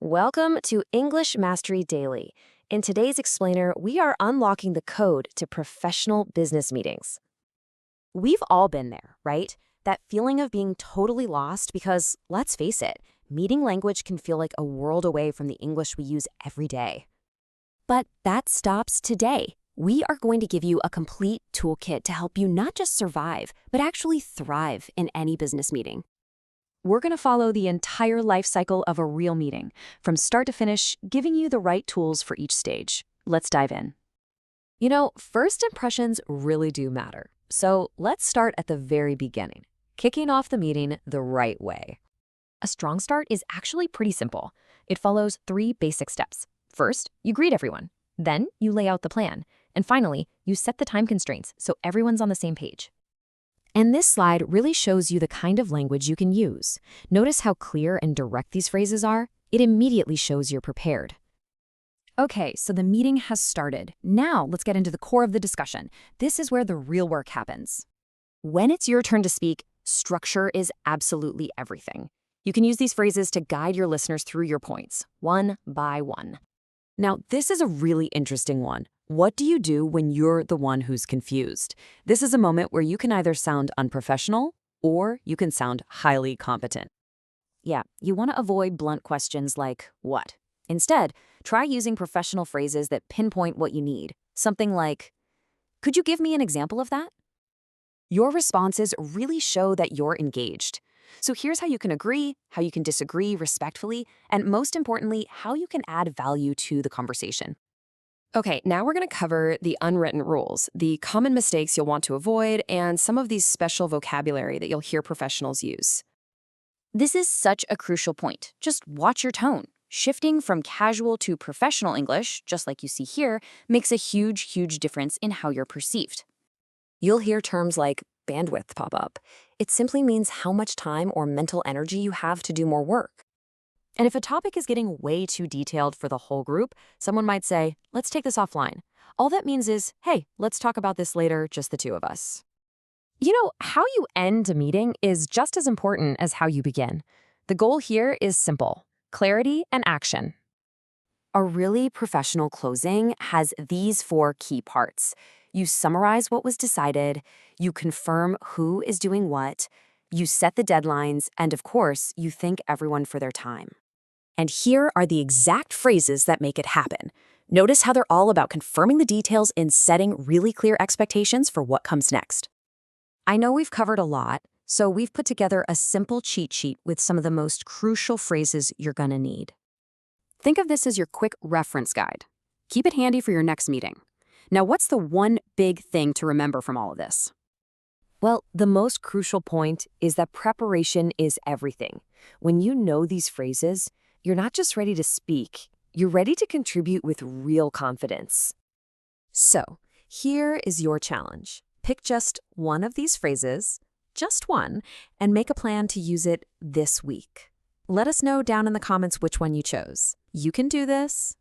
Welcome to English Mastery Daily. In today's explainer, we are unlocking the code to professional business meetings. We've all been there, right? That feeling of being totally lost because, let's face it, meeting language can feel like a world away from the English we use every day. But that stops today. We are going to give you a complete toolkit to help you not just survive, but actually thrive in any business meeting. We're going to follow the entire life cycle of a real meeting, from start to finish, giving you the right tools for each stage. Let's dive in. First impressions really do matter. So let's start at the very beginning, kicking off the meeting the right way. A strong start is actually pretty simple. It follows 3 basic steps. First, you greet everyone. Then, you lay out the plan. And finally, you set the time constraints so everyone's on the same page. And this slide really shows you the kind of language you can use. Notice how clear and direct these phrases are? It immediately shows you're prepared. Okay, so the meeting has started. Now let's get into the core of the discussion. This is where the real work happens. When it's your turn to speak, structure is absolutely everything. You can use these phrases to guide your listeners through your points, one by one. Now, this is a really interesting one. What do you do when you're the one who's confused? This is a moment where you can either sound unprofessional or you can sound highly competent. Yeah, you want to avoid blunt questions like, what? Instead, try using professional phrases that pinpoint what you need. Something like, could you give me an example of that? Your responses really show that you're engaged. So here's how you can agree, how you can disagree respectfully, and most importantly, how you can add value to the conversation. Okay, now we're going to cover the unwritten rules, the common mistakes you'll want to avoid, and some of these special vocabulary that you'll hear professionals use. This is such a crucial point. Just watch your tone. Shifting from casual to professional English, just like you see here, makes a huge difference in how you're perceived. You'll hear terms like bandwidth pop up. It simply means how much time or mental energy you have to do more work. And if a topic is getting way too detailed for the whole group, someone might say, let's take this offline. All that means is, hey, let's talk about this later, just the two of us. How you end a meeting is just as important as how you begin. The goal here is simple: clarity and action. A really professional closing has these 4 key parts. You summarize what was decided, you confirm who is doing what, you set the deadlines, and of course, you thank everyone for their time. And here are the exact phrases that make it happen. Notice how they're all about confirming the details and setting really clear expectations for what comes next. I know we've covered a lot, so we've put together a simple cheat sheet with some of the most crucial phrases you're gonna need. Think of this as your quick reference guide. Keep it handy for your next meeting. Now, what's the one big thing to remember from all of this? Well, the most crucial point is that preparation is everything. When you know these phrases, you're not just ready to speak, you're ready to contribute with real confidence. So, here is your challenge. Pick just one of these phrases, just one, and make a plan to use it this week. Let us know down in the comments which one you chose. You can do this.